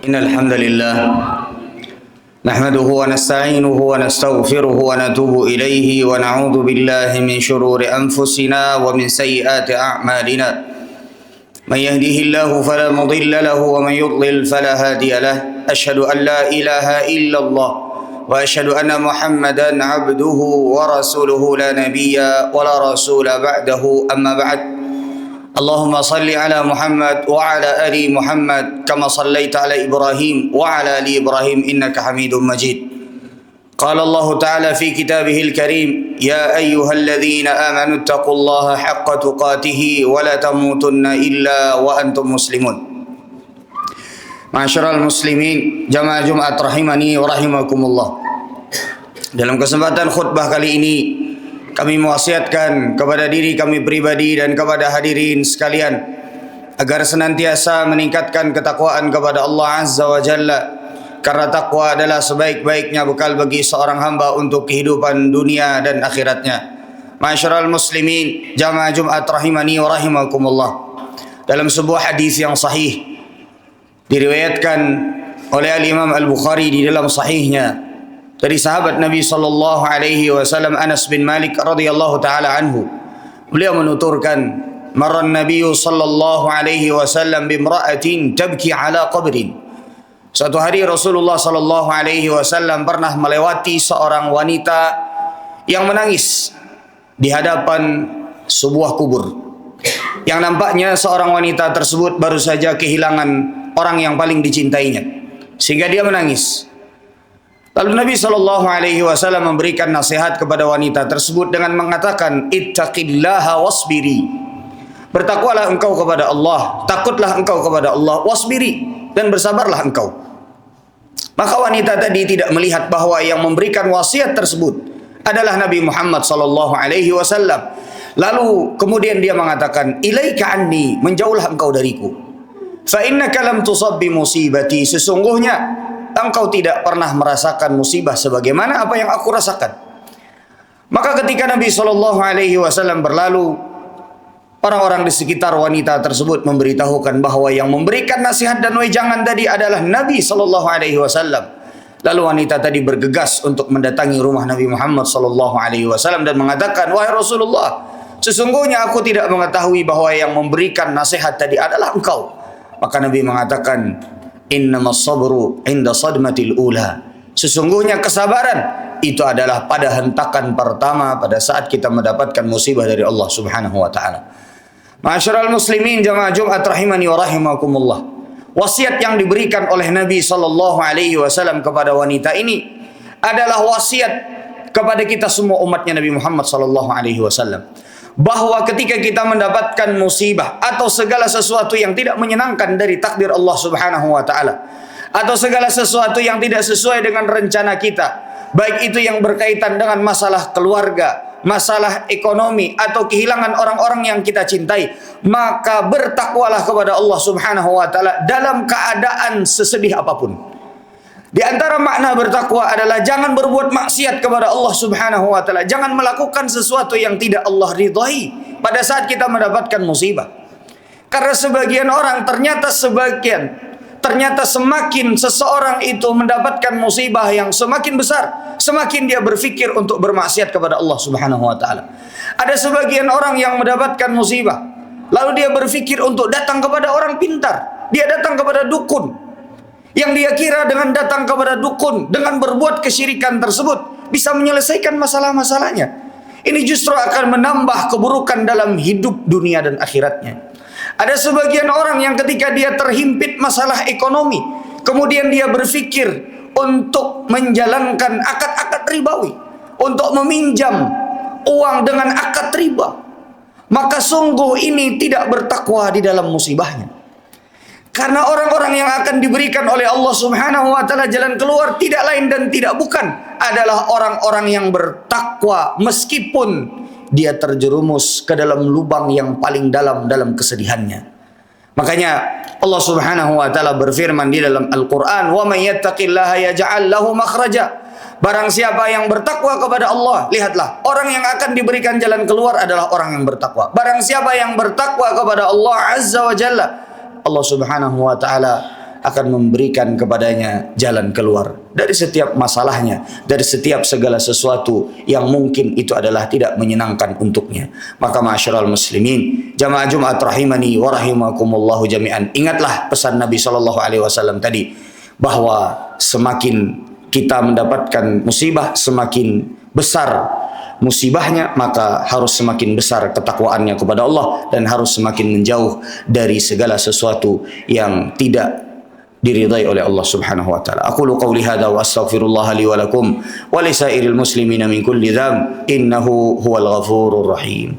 إن الحمد لله نحمده ونستعينه ونستغفره ونتوب إليه ونعوذ بالله من شرور أنفسنا ومن سيئات أعمالنا من يهده الله فلا مضل له ومن يضلل فلا هادي له أشهد أن لا إله إلا الله وأشهد أن محمدا عبده ورسوله لا نبي ولا رسول بعده أما بعد اللهم صل على محمد وعلى آل محمد كما صليت على إبراهيم وعلى آل إبراهيم إنك حميد مجيد قال الله تعالى في كتابه الكريم يا أيها الذين آمنوا اتقوا الله حق تقاته ولا تموتن إلا وأنتم مسلمون. Ma'asyiral muslimin, jamaah Jumat rahimani wa rahimakumullah. Dalam kesempatan khutbah kali ini kami mewasiatkan kepada diri kami pribadi dan kepada hadirin sekalian agar senantiasa meningkatkan ketakwaan kepada Allah Azza wa Jalla, karena takwa adalah sebaik-baiknya bekal bagi seorang hamba untuk kehidupan dunia dan akhiratnya. Ma'asyiral muslimin, jamaah Jumat rahimani wa rahimakumullah. Dalam sebuah hadis yang sahih diriwayatkan oleh Al-Imam Al-Bukhari di dalam sahihnya dari sahabat Nabi sallallahu alaihi wasallam Anas bin Malik radhiyallahu taala anhu, beliau menuturkan marran Nabi sallallahu alaihi wasallam bimra'atin tabki ala qabrin. Suatu hari Rasulullah sallallahu alaihi wasallam pernah melewati seorang wanita yang menangis di hadapan sebuah kubur, yang nampaknya seorang wanita tersebut baru saja kehilangan orang yang paling dicintainya, sehingga dia menangis. Lalu Nabi SAW memberikan nasihat kepada wanita tersebut dengan mengatakan, ittaqillaha wasbiri. Bertakwalah engkau kepada Allah, takutlah engkau kepada Allah, wasbiri, dan bersabarlah engkau. Maka wanita tadi tidak melihat bahwa yang memberikan wasiat tersebut adalah Nabi Muhammad SAW. Lalu kemudian dia mengatakan, ilaika anni, menjauhlah engkau dariku. Fa innaka lam tusab bi musibati, sesungguhnya engkau tidak pernah merasakan musibah sebagaimana apa yang aku rasakan. Maka ketika Nabi SAW berlalu, orang-orang di sekitar wanita tersebut memberitahukan bahwa yang memberikan nasihat dan wejangan tadi adalah Nabi SAW. Lalu wanita tadi bergegas untuk mendatangi rumah Nabi Muhammad SAW dan mengatakan, wahai Rasulullah, sesungguhnya aku tidak mengetahui bahwa yang memberikan nasihat tadi adalah engkau. Maka Nabi mengatakan, innamas sabru inda sadmatil ula. Sesungguhnya kesabaran itu adalah pada hentakan pertama pada saat kita mendapatkan musibah dari Allah Subhanahu wa taala. Ma'asyiral muslimin, jamaah Jumat rahimani wa rahimakumullah. Wasiat yang diberikan oleh Nabi sallallahu alaihi wasallam kepada wanita ini adalah wasiat kepada kita semua umatnya Nabi Muhammad sallallahu alaihi wasallam, bahwa ketika kita mendapatkan musibah atau segala sesuatu yang tidak menyenangkan dari takdir Allah Subhanahu wa taala, atau segala sesuatu yang tidak sesuai dengan rencana kita, baik itu yang berkaitan dengan masalah keluarga, masalah ekonomi, atau kehilangan orang-orang yang kita cintai, maka bertakwalah kepada Allah Subhanahu wa taala dalam keadaan sesedih apapun. Di antara makna bertakwa adalah jangan berbuat maksiat kepada Allah Subhanahu wa taala, jangan melakukan sesuatu yang tidak Allah ridhai pada saat kita mendapatkan musibah. Karena sebagian orang ternyata semakin seseorang itu mendapatkan musibah yang semakin besar, semakin dia berpikir untuk bermaksiat kepada Allah Subhanahu wa taala. Ada sebagian orang yang mendapatkan musibah, lalu dia berpikir untuk datang kepada orang pintar, dia datang kepada dukun, yang dia kira dengan datang kepada dukun, dengan berbuat kesyirikan tersebut bisa menyelesaikan masalah-masalahnya. Ini justru akan menambah keburukan dalam hidup dunia dan akhiratnya. Ada sebagian orang yang ketika dia terhimpit masalah ekonomi, kemudian dia berpikir untuk menjalankan akad-akad ribawi, untuk meminjam uang dengan akad riba, maka sungguh ini tidak bertakwa di dalam musibahnya. Karena orang-orang yang akan diberikan oleh Allah Subhanahu wa taala jalan keluar tidak lain dan tidak bukan adalah orang-orang yang bertakwa, meskipun dia terjerumus ke dalam lubang yang paling dalam kesedihannya. Makanya Allah Subhanahu wa taala berfirman di dalam Al-Qur'an, "Wa may yattaqillaha yaj'al lahu makhraja." Barang siapa yang bertakwa kepada Allah, lihatlah, orang yang akan diberikan jalan keluar adalah orang yang bertakwa. Barang siapa yang bertakwa kepada Allah Azza wa Jalla, Allah Subhanahu wa taala akan memberikan kepadanya jalan keluar dari setiap masalahnya, dari setiap segala sesuatu yang mungkin itu adalah tidak menyenangkan untuknya. Maka ma'asyiral muslimin, jamaah Jumat rahimani wa rahimakumullahu jami'an, ingatlah pesan Nabi sallallahu alaihi wasallam tadi, bahwa semakin kita mendapatkan musibah, semakin besar musibahnya, maka harus semakin besar ketakwaannya kepada Allah dan harus semakin menjauh dari segala sesuatu yang tidak diridai oleh Allah Subhanahu wa taala. Aqulu qawli hadza wa astaghfirullah li wa lakum wa li sairil muslimina min kulli dzamb innahu huwal ghafurur rahim.